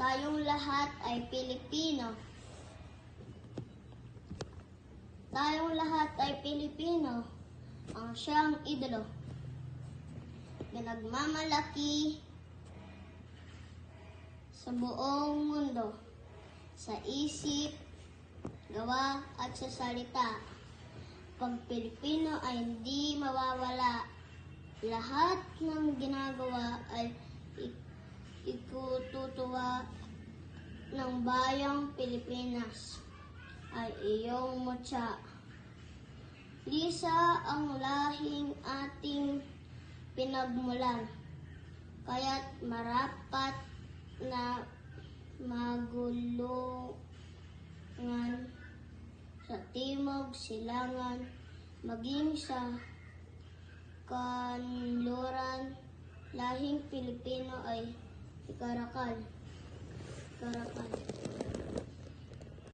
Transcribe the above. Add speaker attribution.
Speaker 1: Tayong lahat ay Pilipino. Tayong lahat ay Pilipino, ang siyang idolo na nagmamalaki sa buong mundo, sa isip, gawa at sa salita. Pag Pilipino ay hindi mawawala, lahat ng ginagawa ay ikututuwa ng bayang Pilipinas ay iyong mutya. Lisa ang lahing ating pinagmulan, kaya't marapat na magulungan sa timog silangan, maging sa kanluran. Lahing Pilipino ay ikarakal.